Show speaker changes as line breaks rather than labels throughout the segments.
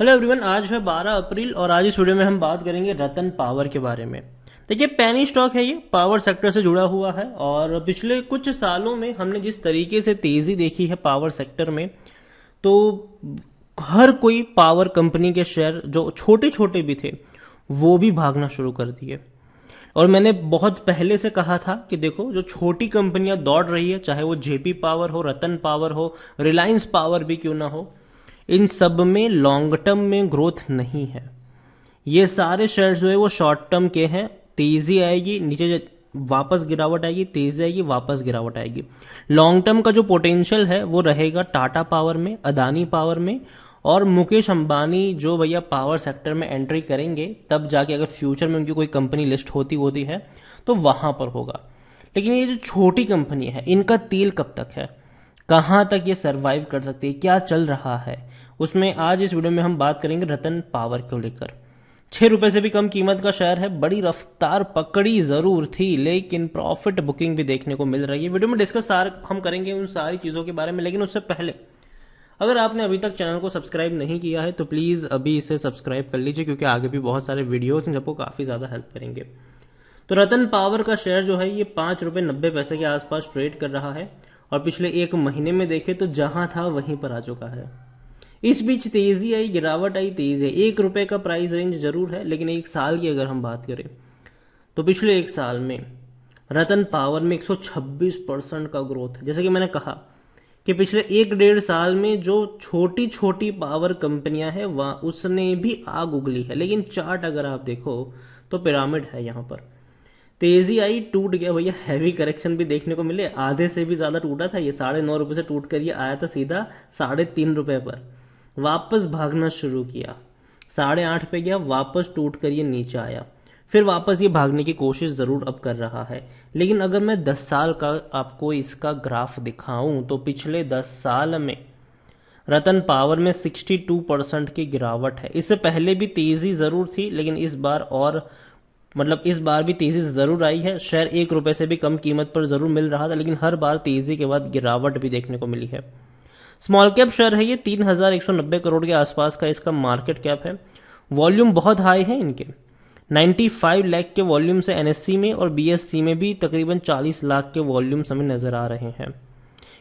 Hello everyone, आज है 12 अप्रैल और आज इस वीडियो में हम बात करेंगे रतन पावर के बारे में। देखिए, पेनी स्टॉक है, ये पावर सेक्टर से जुड़ा हुआ है और पिछले कुछ सालों में हमने जिस तरीके से तेजी देखी है पावर सेक्टर में, तो हर कोई पावर कंपनी के शेयर जो छोटे छोटे भी थे वो भी भागना शुरू कर दिए। और मैंने बहुत पहले से कहा था कि देखो, जो छोटी कंपनियां दौड़ रही है, चाहे वो जेपी पावर हो, रतन पावर हो, रिलायंस पावर भी क्यों ना हो, इन सब में लॉन्ग टर्म में ग्रोथ नहीं है। ये सारे शेयर्स जो है वो शॉर्ट टर्म के हैं। तेजी आएगी, नीचे वापस गिरावट आएगी, तेजी आएगी, वापस गिरावट आएगी। लॉन्ग टर्म का जो पोटेंशियल है वो रहेगा टाटा पावर में, अदानी पावर में, और मुकेश अंबानी जो भैया पावर सेक्टर में एंट्री करेंगे तब जाके अगर फ्यूचर में उनकी कोई कंपनी लिस्ट होती है तो वहां पर होगा। लेकिन ये जो छोटी कंपनी है, इनका तेल कब तक है, कहां तक ये सरवाइव कर सकती है, क्या चल रहा है, उसमें आज इस वीडियो में हम बात करेंगे रतन पावर को लेकर। 6 रुपए से भी कम कीमत का शेयर है, बड़ी रफ्तार पकड़ी जरूर थी लेकिन प्रॉफिट बुकिंग भी देखने को मिल रही है। वीडियो में डिस्कस हम करेंगे उन सारी चीजों के बारे में, लेकिन उससे पहले अगर आपने अभी तक चैनल को सब्सक्राइब नहीं किया है तो प्लीज अभी इसे सब्सक्राइब कर लीजिए, क्योंकि आगे भी बहुत सारे वीडियोस हैं जो काफी ज्यादा हेल्प करेंगे। तो रतन पावर का शेयर जो है ये 5 रुपए 90 पैसे के आसपास ट्रेड कर रहा है और पिछले एक महीने में देखे तो जहां था वहीं पर आ चुका है। इस बीच तेजी आई, गिरावट आई, तेज है। 1 रुपए का प्राइस रेंज जरूर है, लेकिन एक साल की अगर हम बात करें तो पिछले एक साल में रतन पावर में 126% का ग्रोथ है। जैसे कि मैंने कहा कि पिछले 1 डेढ़ साल में जो छोटी छोटी पावर कंपनियां हैं वह उसने भी आग उगली है। लेकिन चार्ट अगर आप देखो तो पिरामिड है, यहां पर तेजी आई, टूट गया भैया। हैवी करेक्शन भी देखने को मिले, आधे से भी ज्यादा टूटा था ये। 9.5 रुपए से टूट कर ये आया था सीधा 3.5 रुपए पर, वापस भागना शुरू किया, 8.5 पे गया, वापस टूट कर ये नीचे आया, फिर वापस ये भागने की कोशिश जरूर अब कर रहा है। लेकिन अगर मैं 10 साल का आपको इसका ग्राफ दिखाऊं तो पिछले 10 साल में रतन पावर में 62% की गिरावट है। इससे पहले भी तेजी जरूर थी, लेकिन इस बार और इस बार भी तेजी जरूर आई है। शेयर 1 रुपए से भी कम कीमत पर जरूर मिल रहा था, लेकिन हर बार तेजी के बाद गिरावट भी देखने को मिली है। स्मॉल कैप शेयर है ये, 3,190 करोड़ के आसपास का इसका मार्केट कैप है। वॉल्यूम बहुत हाई है इनके, 95 लाख के वॉल्यूम से एनएससी में और बीएससी में भी तकरीबन 40 लाख के वॉल्यूम्स हमें नजर आ रहे हैं।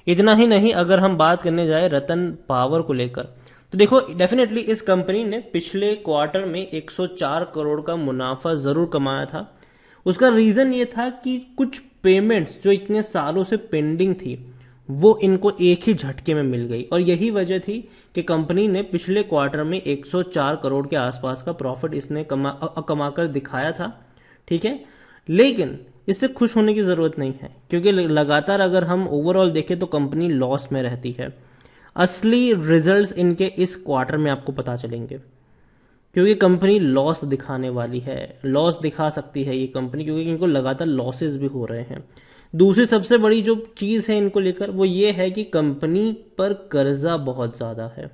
इतना ही नहीं, अगर हम बात करने जाए रतन पावर को लेकर तो देखो, डेफिनेटली इस कंपनी ने पिछले क्वार्टर में 104 करोड़ का मुनाफा जरूर कमाया था। उसका रीजन ये था कि कुछ पेमेंट्स जो इतने सालों से पेंडिंग थी वो इनको एक ही झटके में मिल गई, और यही वजह थी कि कंपनी ने पिछले क्वार्टर में 104 करोड़ के आसपास का प्रॉफिट इसने कमाकर दिखाया था। ठीक है, लेकिन इससे खुश होने की जरूरत नहीं है, क्योंकि लगातार अगर हम ओवरऑल देखें तो कंपनी लॉस में रहती है। असली रिजल्ट्स इनके इस क्वार्टर में आपको पता चलेंगे, क्योंकि कंपनी लॉस दिखाने वाली है, लॉस दिखा सकती है ये कंपनी, क्योंकि इनको लगातार लॉसेस भी हो रहे हैं। दूसरी सबसे बड़ी जो चीज है इनको लेकर वो ये है कि कंपनी पर कर्जा बहुत ज्यादा है,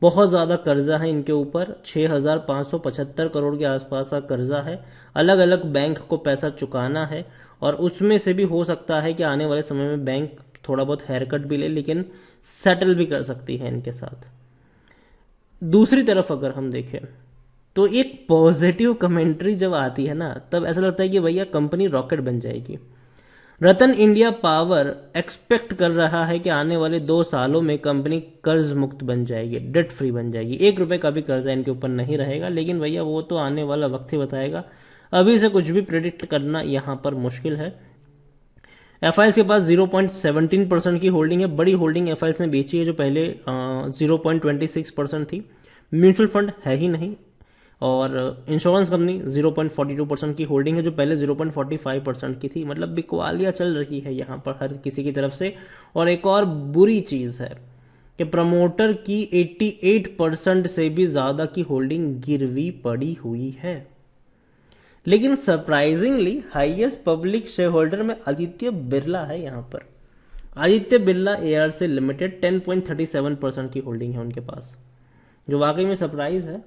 बहुत ज्यादा कर्जा है इनके ऊपर। 6,575 करोड़ के आसपास का कर्जा है, अलग अलग बैंक को पैसा चुकाना है, और उसमें से भी हो सकता है कि आने वाले समय में बैंक थोड़ा बहुत हेयरकट भी ले, लेकिन सेटल भी कर सकती है इनके साथ। दूसरी तरफ अगर हम देखें तो एक पॉजिटिव कमेंट्री जब आती है ना, तब ऐसा लगता है कि भैया कंपनी रॉकेट बन जाएगी। रतन इंडिया पावर एक्सपेक्ट कर रहा है कि आने वाले 2 सालों में कंपनी कर्ज मुक्त बन जाएगी, डेट फ्री बन जाएगी। 1 रुपए का भी कर्जा इनके ऊपर नहीं रहेगा, लेकिन भैया वो तो आने वाला वक्त ही बताएगा। अभी से कुछ भी प्रेडिक्ट करना यहां पर मुश्किल है। एफआईएस के पास 0.17% की होल्डिंग है, बड़ी होल्डिंग एफआईएस ने बेची है जो पहले 0.26% थी। म्यूचुअल फंड है ही नहीं, और इंश्योरेंस कंपनी 0.42% की होल्डिंग है जो पहले 0.45% की थी। मतलब बिकवालियां चल रही है यहां पर हर किसी की तरफ से। और एक और बुरी चीज है कि प्रमोटर की 88% से भी ज्यादा की होल्डिंग गिरवी पड़ी हुई है। लेकिन surprisingly highest public share holder में आदित्य बिरला है यहां पर। आदित्य बिरला एआर से लिमिटेड 10.37% की होल्डिंग है उनके पास, जो वाकई में सरप्राइज है।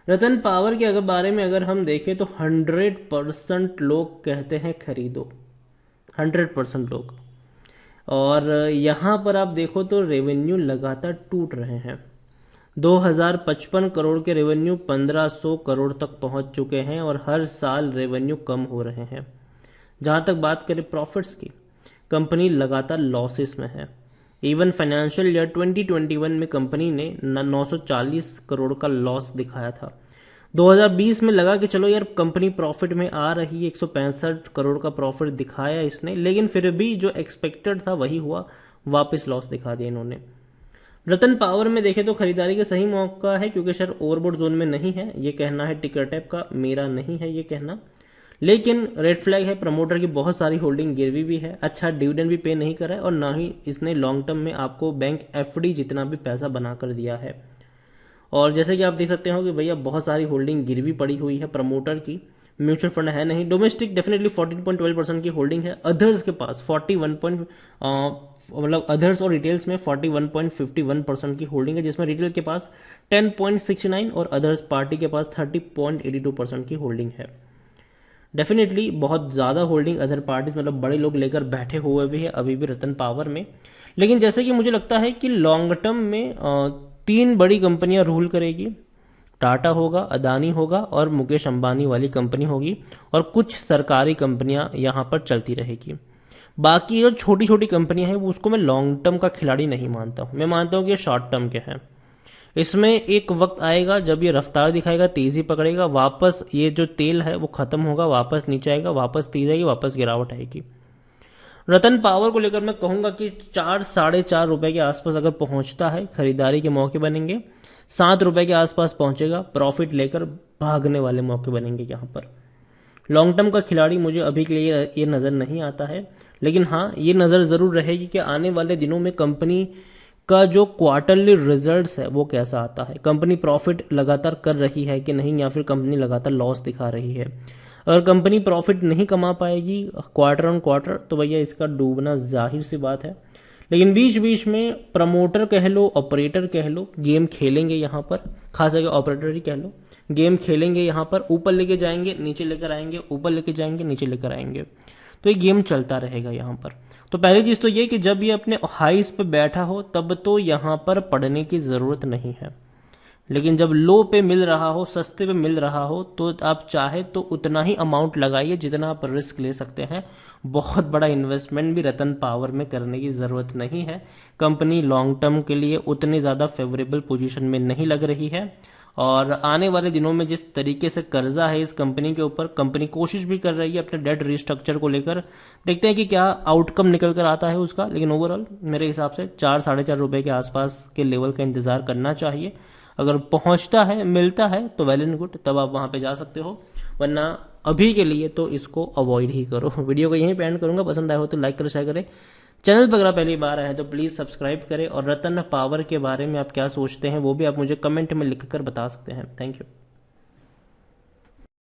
रतन पावर के अगर बारे में अगर हम देखें तो 100% लोग कहते हैं खरीदो, 100% लोग। और यहां पर आप देखो तो रेवेन्यू लगातार टूट रहे हैं। 2055 करोड़ के रेवेन्यू 1500 करोड़ तक पहुंच चुके हैं और हर साल रेवेन्यू कम हो रहे हैं। जहां तक बात करें प्रॉफिट्स की, कंपनी लगातार लॉसेस में है। इवन फाइनेंशियल ईयर 2021 में कंपनी ने 940 करोड़ का लॉस दिखाया था। 2020 में लगा कि चलो यार कंपनी प्रॉफिट में आ रही है, 165 करोड़ का प्रॉफिट दिखाया इसने, लेकिन फिर भी जो एक्सपेक्टेड था वही हुआ, वापस लॉस दिखा दिया इन्होंने। रतन पावर में देखें तो खरीदारी का सही मौका है, क्योंकि शेयर ओवरबॉट जोन में नहीं है, ये कहना है टिकर टैप का, मेरा नहीं है ये कहना। लेकिन रेड फ्लैग है, प्रमोटर की बहुत सारी होल्डिंग गिरवी भी है, अच्छा डिविडेंड भी पे नहीं करा है, और ना ही इसने लॉन्ग टर्म में आपको बैंक एफडी जितना भी पैसा बना कर दिया है। और जैसे कि आप देख सकते हो कि भैया बहुत सारी होल्डिंग गिरवी पड़ी हुई है प्रमोटर की, म्यूचुअल फंड है नहीं। डोमेस्टिक डेफिनेटली 14.12% की होल्डिंग है, अदर्स के पास 41 मतलब अदर्स और रिटेल्स में 41.51% की होल्डिंग है, जिसमें रिटेल के पास 10.69 और अदर्स पार्टी के पास 30.82% की होल्डिंग है। डेफिनेटली बहुत ज़्यादा होल्डिंग अदर पार्टीज मतलब बड़े लोग लेकर बैठे हुए भी है अभी भी रतन पावर में। लेकिन जैसे कि मुझे लगता है कि लॉन्ग टर्म में 3 बड़ी कंपनियां रूल करेगी, टाटा होगा, अदानी होगा और मुकेश अंबानी वाली कंपनी होगी, और कुछ सरकारी कंपनियां यहां पर चलती रहेगी। बाकी जो छोटी छोटी कंपनियां हैं वो उसको मैं लॉन्ग टर्म का खिलाड़ी नहीं मानता हूं, मैं मानता हूं कि ये शॉर्ट टर्म के हैं। इसमें एक वक्त आएगा जब ये रफ्तार दिखाएगा, तेजी पकड़ेगा, वापस ये जो तेल है वो खत्म होगा, वापस नीचे आएगा, वापस तेज आएगी, वापस गिरावट आएगी। रतन पावर को लेकर मैं कहूंगा कि 4-4.5 रुपए के आसपास अगर पहुंचता है, खरीदारी के मौके बनेंगे। 7 रुपए के आसपास पहुंचेगा, प्रॉफिट लेकर भागने वाले मौके बनेंगे यहाँ पर। लॉन्ग टर्म का खिलाड़ी मुझे अभी के लिए ये नजर नहीं आता है, लेकिन हाँ ये नजर जरूर रहेगी कि आने वाले दिनों में कंपनी का जो क्वार्टरली रिजल्ट्स है वो कैसा आता है, कंपनी प्रॉफिट लगातार कर रही है कि नहीं, या फिर कंपनी लगातार लॉस दिखा रही है। अगर कंपनी प्रॉफिट नहीं कमा पाएगी क्वार्टर ऑन क्वार्टर तो भैया इसका डूबना जाहिर सी बात है। लेकिन बीच बीच में प्रमोटर कह लो, ऑपरेटर कह लो, गेम खेलेंगे यहाँ पर, खास करके ऑपरेटर ही कह लो, गेम खेलेंगे यहाँ पर, ऊपर लेके जाएंगे नीचे लेकर आएंगे, ऊपर लेके जाएंगे नीचे लेकर आएंगे, तो ये गेम चलता रहेगा यहाँ पर। तो पहली चीज तो ये कि जब ये अपने हाइस पे बैठा हो तब तो यहाँ पर पढ़ने की जरूरत नहीं है, लेकिन जब लो पे मिल रहा हो, सस्ते पे मिल रहा हो, तो आप चाहे तो उतना ही अमाउंट लगाइए जितना आप रिस्क ले सकते हैं। बहुत बड़ा इन्वेस्टमेंट भी रतन पावर में करने की जरूरत नहीं है, कंपनी लॉन्ग टर्म के लिए उतनी ज्यादा फेवरेबल पोजीशन में नहीं लग रही है। और आने वाले दिनों में जिस तरीके से कर्जा है इस कंपनी के ऊपर, कंपनी कोशिश भी कर रही है अपने डेट रिस्ट्रक्चर को लेकर, देखते हैं कि क्या आउटकम निकल कर आता है उसका। लेकिन ओवरऑल मेरे हिसाब से 4-4.5 रुपए के आसपास के लेवल का इंतजार करना चाहिए। अगर पहुंचता है, मिलता है तो वेल एंड गुड, तब आप वहां पे जा सकते हो, वरना अभी के लिए तो इसको अवॉइड ही करो। वीडियो को यहीं पे एंड करूंगा, पसंद आया हो तो लाइक करें, शेयर करें। चैनल पर अगर आप पहली बार आए हैं तो प्लीज सब्सक्राइब करें, और रतन पावर के बारे में आप क्या सोचते हैं वो भी आप मुझे कमेंट में लिखकर बता सकते हैं। Thank you.